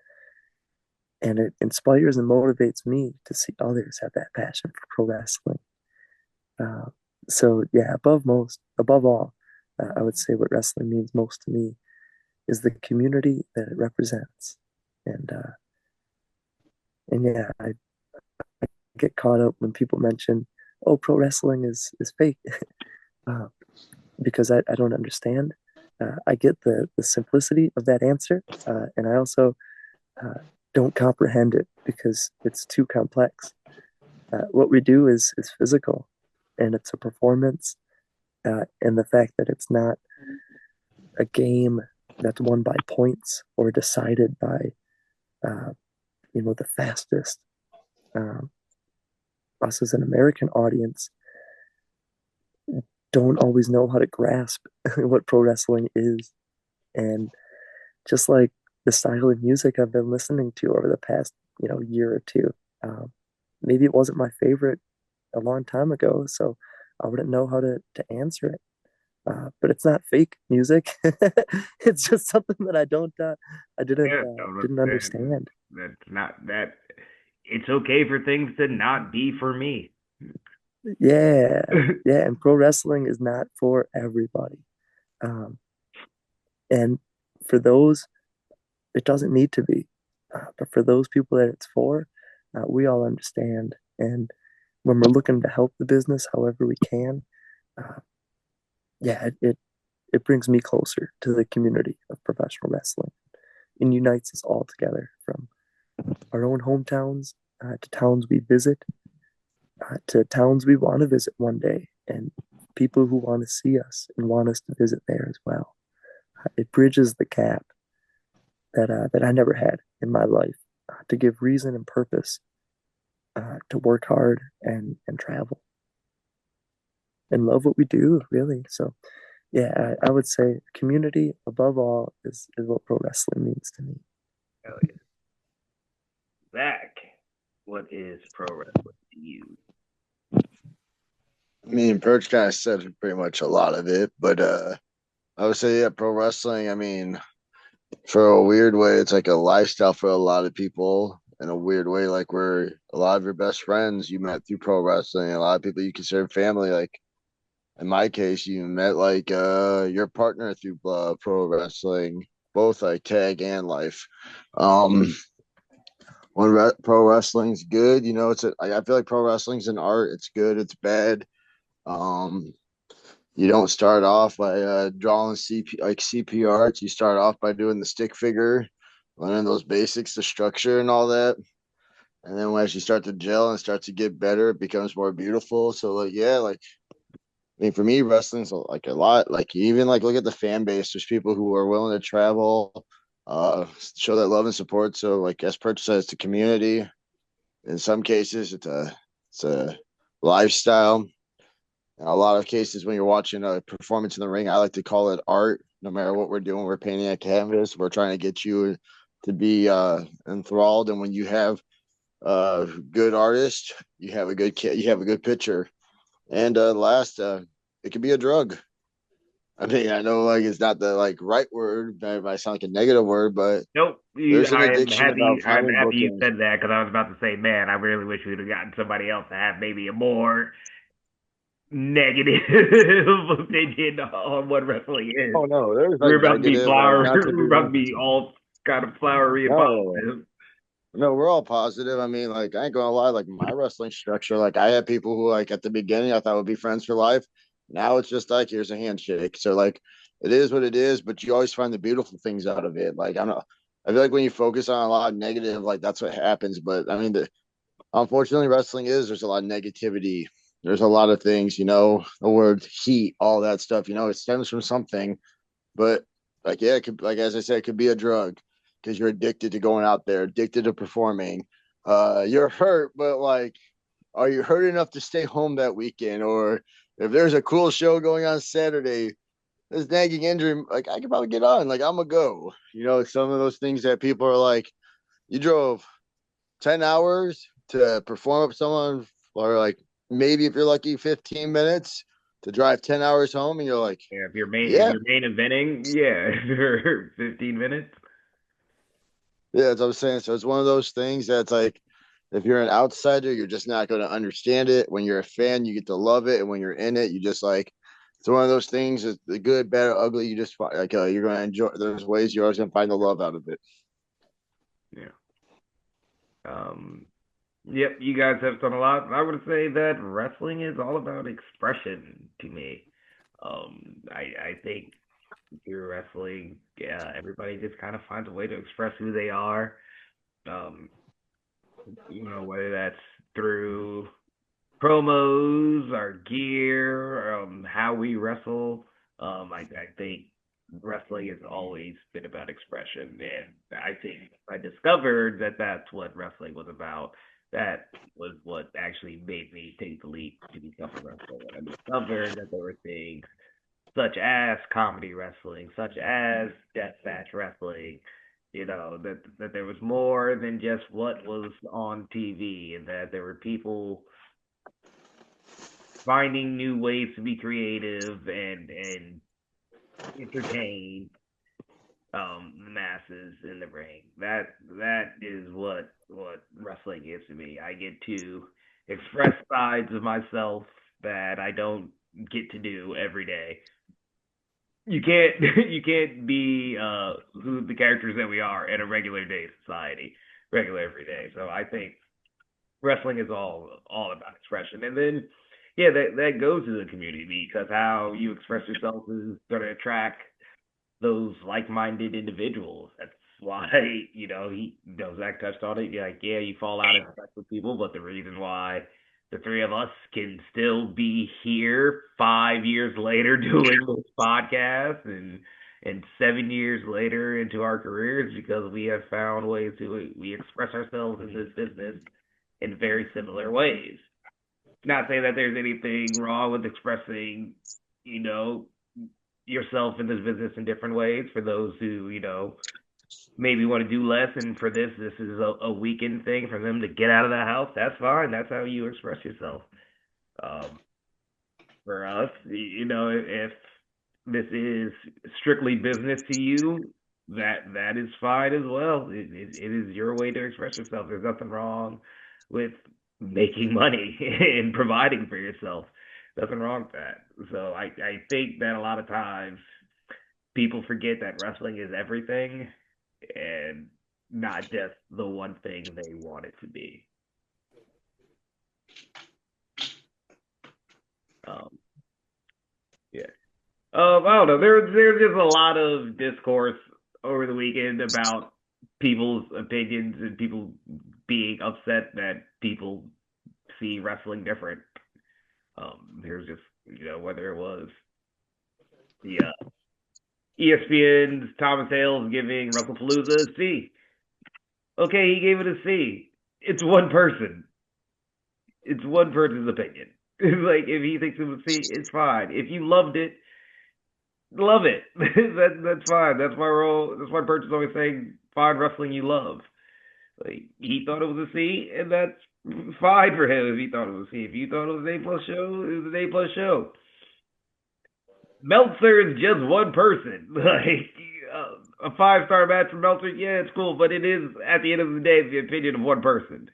And it inspires and motivates me to see others have that passion for pro wrestling. Uh, so yeah, above all, I would say what wrestling means most to me is the community that it represents. And and yeah, I get caught up when people mention, "Oh, pro wrestling is fake," uh, because I don't understand. I get the simplicity of that answer, and I also uh, don't comprehend it because it's too complex. What we do is physical, and it's a performance, and the fact that it's not a game that's won by points or decided by uh, the fastest. Um, us as an American audience don't always know how to grasp what pro wrestling is, and just like the style of music I've been listening to over the past year or two. Um, Maybe it wasn't my favorite a long time ago, so I wouldn't know how to answer it. But it's not fake music. It's just something that I
Yeah, I
didn't
understand.
understand.
That's not that. It's okay for things to not be for me.
Yeah, yeah, and pro wrestling is not for everybody. Um, and for those, it doesn't need to be. But for those people that it's for, we all understand. And when we're looking to help the business however we can, uh, yeah, it brings me closer to the community of professional wrestling and unites us all together from our own hometowns to towns we visit to towns we want to visit one day and people who want to see us and want us to visit there as well. It bridges the gap that I never had in my life to give reason and purpose to work hard and travel and love what we do, really. So yeah, I would say community above all is what pro wrestling means to me.
Hell yeah. Zach, what is pro wrestling to you?
I mean, Perch kind of said pretty much a lot of it, but I would say, yeah, pro wrestling. I mean, for a weird way, it's like a lifestyle for a lot of people. In a weird way, like where a lot of your best friends you met through pro wrestling, a lot of people you consider family. Like in my case, you met like your partner through pro wrestling, both like tag and life. Um, pro wrestling's good, I feel like pro wrestling's an art. It's good, it's bad. Um, you don't start off by drawing CPR. You start off by doing the stick figure, learning those basics, the structure, and all that. And then as you start to gel and start to get better, it becomes more beautiful. So, like, yeah, like I mean, for me, wrestling's like a lot. Like, you even like look at the fan base. There's people who are willing to travel, show that love and support. So, like as Perch says, it's a community. In some cases, it's a lifestyle. In a lot of cases, when you're watching a performance in the ring, I like to call it art. No matter what we're doing, we're painting a canvas. We're trying to get you to be enthralled. And when you have a good artist, you have a you have a good picture. And last, it could be a drug. I mean, I know like it's not the like right word. That might sound like a negative word, but
Nope.
there's an
I am
addiction
happy.
about
I'm
finding
happy you
bookings.
said that because I was about to say, man, I really wish we'd have gotten somebody else to have maybe a more negative opinion on what wrestling is.
Oh no, there's like
We're about to be
negative, like
flower.
not to
We're
be
about to
like
be all kind of flowery and
no.
positive.
No, we're all positive. I mean, like, I ain't gonna lie, like my wrestling structure, like I had people who like at the beginning I thought would be friends for life. Now it's just like here's a handshake. So like it is what it is, but you always find the beautiful things out of it. Like I don't know. I feel like when you focus on a lot of negative, like that's what happens. But I mean unfortunately wrestling is there's a lot of negativity. There's a lot of things, the word heat, all that stuff, it stems from something. But like, yeah, it could, like as I said, it could be a drug because you're addicted to going out there, addicted to performing. You're hurt, but like, are you hurt enough to stay home that weekend? Or if there's a cool show going on Saturday, this nagging injury, like I could probably get on. Like I'm gonna go. Some of those things that people are like, you drove 10 hours to perform up someone, or like maybe if you're lucky, 15 minutes to drive 10 hours home, and you're like,
Yeah, if
yeah,
you're main eventing, yeah, for 15 minutes.
yeah, that's what I'm saying. So it's one of those things that's like, if you're an outsider, you're just not going to understand it. When you're a fan, you get to love it, and when you're in it, you just like. It's one of those things. It's the good, bad, or ugly. You just like you're going to enjoy. There's ways you're always going to find the love out of it.
Yeah. Um, yep, you guys have done a lot. I would say that wrestling is all about expression to me. I think through wrestling, yeah, everybody just kind of finds a way to express who they are. Um, whether that's through promos, our gear, how we wrestle. I think wrestling has always been about expression, and I think I discovered that that's what wrestling was about. That was what actually made me take the leap to become a wrestler. When I discovered that there were things such as comedy wrestling, such as deathmatch wrestling, that there was more than just what was on TV, and that there were people finding new ways to be creative and entertain the masses in the ring. That is what wrestling is to me. I get to express sides of myself that I don't get to do every day. You can't you can't be who the characters that we are in a regular day society, regular every day. So I think wrestling is all about expression. And then yeah, that goes to the community because how you express yourself is going to attract those like-minded individuals. That's why Zach touched on it. You're like, yeah, you fall out of touch with people, but the reason why the three of us can still be here 5 years later doing this podcast and 7 years later into our careers because we have found ways to we express ourselves in this business in very similar ways. Not saying that there's anything wrong with expressing, you know, yourself in this business in different ways for those who, maybe want to do less. And for this is a weekend thing for them to get out of the house. That's fine. That's how you express yourself. Um, for us, if this is strictly business to you, that is fine as well. It is your way to express yourself. There's nothing wrong with making money and providing for yourself. Nothing wrong with that. So I think that a lot of times people forget that wrestling is everything and not just the one thing they want it to be. Um, yeah. I don't know. There's just a lot of discourse over the weekend about people's opinions and people being upset that people see wrestling different. There's just whether it was the ESPN's Thomas Hales giving WrestlePalooza a C. Okay, he gave it a C. It's one person. It's one person's opinion. Like if he thinks it was C, it's fine. If you loved it, love it. That's fine. That's my role. That's why Perch is always saying, find wrestling you love. Like he thought it was a C, and that's fine for him if he thought it was a C. If you thought it was an A+ show, it was an A+ show. Meltzer is just one person. Like a 5-star match for Meltzer, yeah, it's cool, but it is at the end of the day the opinion of one person.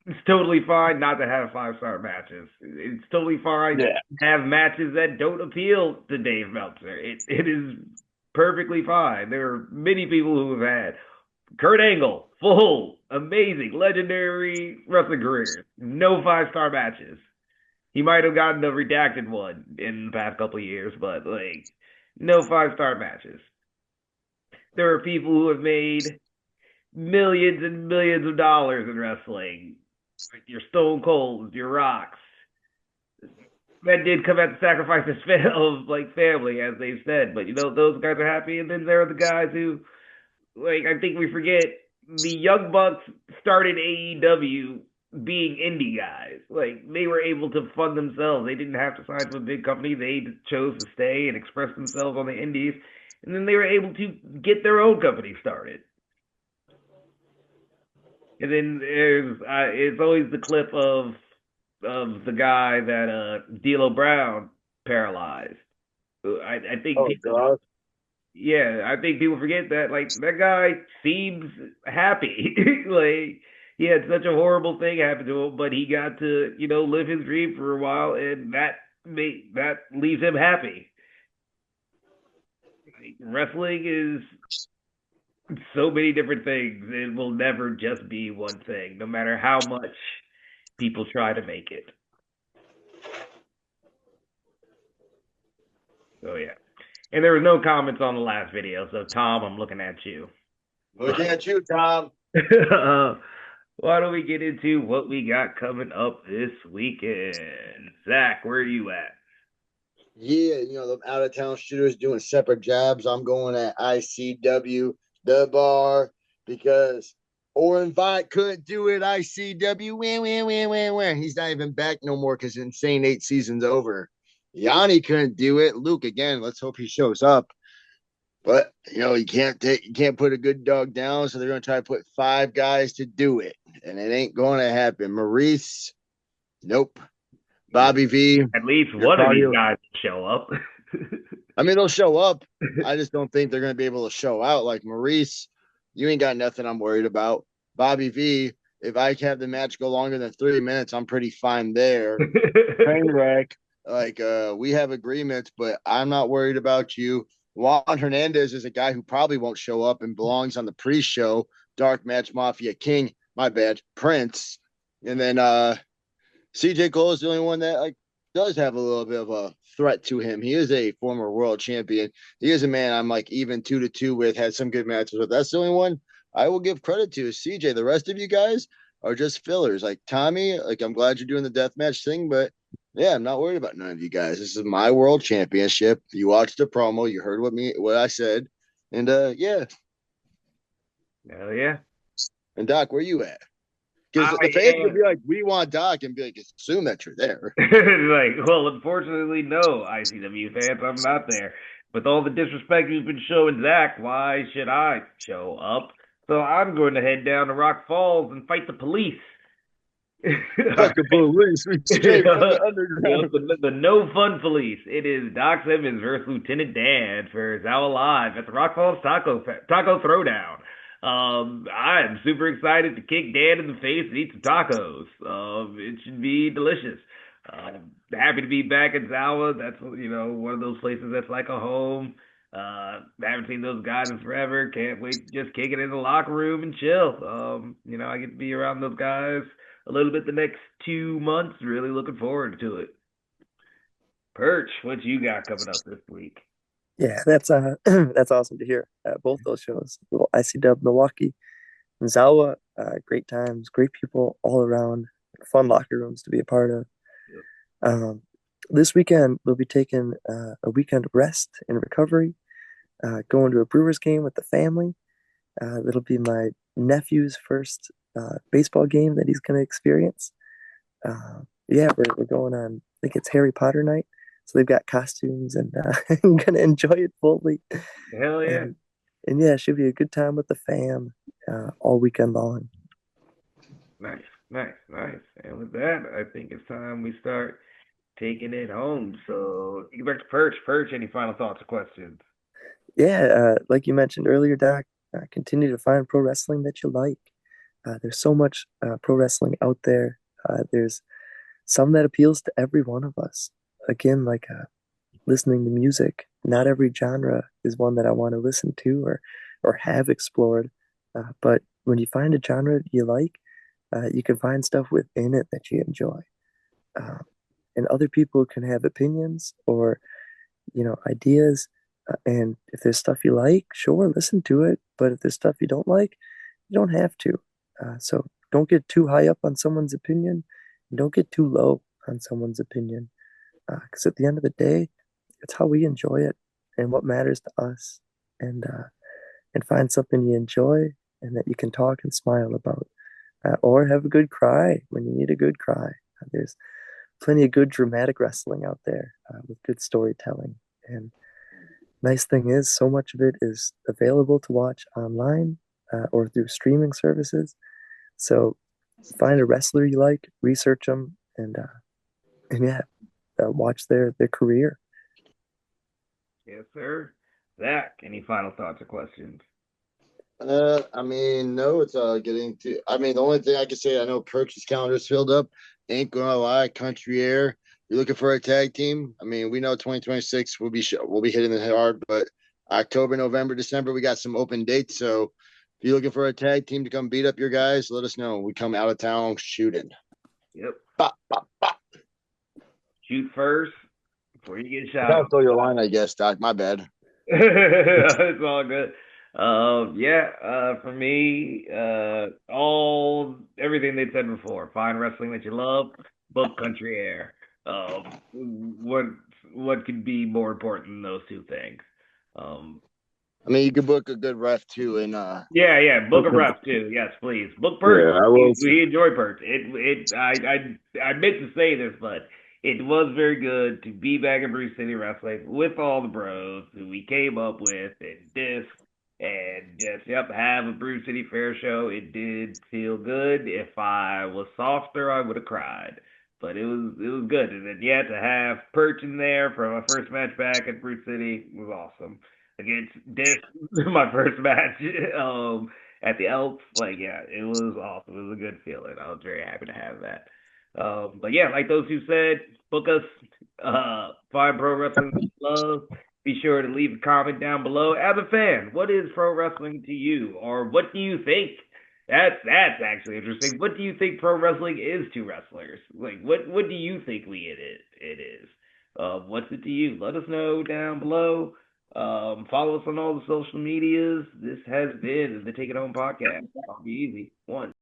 It's totally fine not to have 5-star matches. It's totally fine to have matches that don't appeal to Dave Meltzer. It is perfectly fine. There are many people who have had Kurt Angle, full amazing, legendary wrestling career. No 5-star matches. He might have gotten the redacted one in the past couple of years, but like no 5-star matches. There are people who have made millions and millions of dollars in wrestling. Your Stone Colds, your Rocks. That did come at the sacrifice of like family, as they've said. But those guys are happy, and then there are the guys who, like, I think we forget the Young Bucks started AEW being indie guys. Like, they were able to fund themselves. They didn't have to sign to a big company. They chose to stay and express themselves on the indies, and then they were able to get their own company started. And then it's always the clip of the guy that D'Lo Brown paralyzed. I think
Oh God.
yeah, I think people forget that like that guy seems happy. Like he had such a horrible thing happen to him, but he got to live his dream for a while, and that leaves him happy. Like, wrestling is so many different things. It will never just be one thing, no matter how much people try to make it. So yeah. And there was no comments on the last video, so Tom, I'm looking at you.
Looking at you, Tom.
Why don't we get into what we got coming up this weekend? Zach, where are you at?
Yeah, the out of town shooters doing separate jobs. I'm going at ICW, the bar, because Oren Vite couldn't do it. ICW, win. He's not even back no more because Insane 8 seasons over. Yanni couldn't do it. Luke again. Let's hope he shows up. But you can't put a good dog down, so they're gonna try to put 5 guys to do it, and it ain't going to happen. Maurice, nope. Bobby V,
At least one of these guys show up.
I mean, they'll show up. I just don't think they're going to be able to show out. Like Maurice, you ain't got nothing I'm worried about. Bobby V, if I have the match go longer than 3 minutes, I'm pretty fine there. Trainwreck, like we have agreements, but I'm not worried about you. Juan Hernandez is a guy who probably won't show up and belongs on the pre-show. Dark Match Mafia King, my bad, Prince, and then CJ Cole is the only one that does have a little bit of a threat to him. He is a former world champion. He is a man I'm like even 2-2 with, had some good matches with. That's the only one I will give credit to is CJ. The rest of you guys are just fillers. Like Tommy, like I'm glad you're doing the deathmatch thing, but yeah, I'm not worried about none of you guys. This is my world championship. You watched the promo, you heard what I said, and yeah.
Hell yeah.
And Doc, where you at? Because the fans would be like, we want Doc, and be like, assume that you're there.
Like, well, unfortunately, no, ICW fans, I'm not there. With all the disrespect you've been showing Zach, why should I show up? So I'm going to head down to Rock Falls and fight the police.
Fuck the police. We straight from the underground.
The no fun police. It is Doc Simmons versus Lieutenant Dan for HOUA Live at the Rock Falls Taco Throwdown. I'm super excited to kick Dan in the face and eat some tacos. It should be delicious. Happy to be back in HOUA. That's one of those places that's like a home. Haven't seen those guys in forever. Can't wait to just kick it in the locker room and chill. I get to be around those guys a little bit the next 2 months. Really looking forward to it. Perch, what you got coming up this week?
Yeah, that's that's awesome to hear. Both those shows, little ICW Milwaukee and HOUA, great times, great people all around, fun locker rooms to be a part of. This weekend we'll be taking a weekend of rest and recovery, going to a Brewers game with the family. It'll be my nephew's first baseball game that he's going to experience. Yeah, we're going on, I think it's Harry Potter night. So they've got costumes, and I'm going to enjoy it fully.
Hell yeah.
And yeah, it should be a good time with the fam all weekend long.
Nice. And with that, I think it's time we start taking it home. So, get back to Perch. Perch, any final thoughts or questions?
Yeah, like you mentioned earlier, Doc, continue to find pro wrestling that you like. There's so much pro wrestling out there. There's some that appeals to every one of us. Again, like listening to music, not every genre is one that I want to listen to or have explored. But when you find a genre you like, you can find stuff within it that you enjoy. Um, and other people can have opinions or, ideas. And if there's stuff you like, sure, listen to it. But if there's stuff you don't like, you don't have to. So don't get too high up on someone's opinion. And don't get too low on someone's opinion. Because at the end of the day, it's how we enjoy it and what matters to us. And find something you enjoy and that you can talk and smile about. Or have a good cry when you need a good cry. There's plenty of good dramatic wrestling out there with good storytelling. And nice thing is, so much of it is available to watch online or through streaming services. So find a wrestler you like, research them, and yeah, watch their career.
Yes, sir. Zach, any final thoughts or questions?
I mean, no, it's getting to. I mean, the only thing I can say, I know Perch's calendar is filled up. Ain't gonna lie, Country Air. You're looking for a tag team. I mean, we know 2026 we'll be hitting it hard, but October, November, December, we got some open dates. So if you're looking for a tag team to come beat up your guys, let us know. We come out of town shooting.
Yep.
Bop, bop, bop.
Shoot first before you get shot.
I'll throw your line, I guess, Doc. My bad.
It's all good. For me, everything they said before. Find wrestling that you love, book Country Air. What what could be more important than those two things?
I mean, you could book a good ref too, and
Yeah, book a
book
ref too. Yes, please. Book Perch.
yeah, I will.
We enjoy Perch. I meant to say this, but it was very good to be back in Brew City Wrestling with all the bros who we came up with and this and just have a Brew City Fair show. It did feel good. If I was softer, I would have cried. But it was good. And then to have Perch in there for my first match back at Brew City was awesome against this my first match at the Elks. It was awesome. It was a good feeling. I was very happy to have that. But yeah, like those who said, book us, find pro wrestling that you love. Be sure to leave a comment down below. As a fan, what is pro wrestling to you, or what do you think? That's actually interesting. What do you think pro wrestling is to wrestlers? Like, what do you think it is? What's it to you? Let us know down below. Follow us on all the social medias. This has been the Take It Home podcast. I'll be easy. One.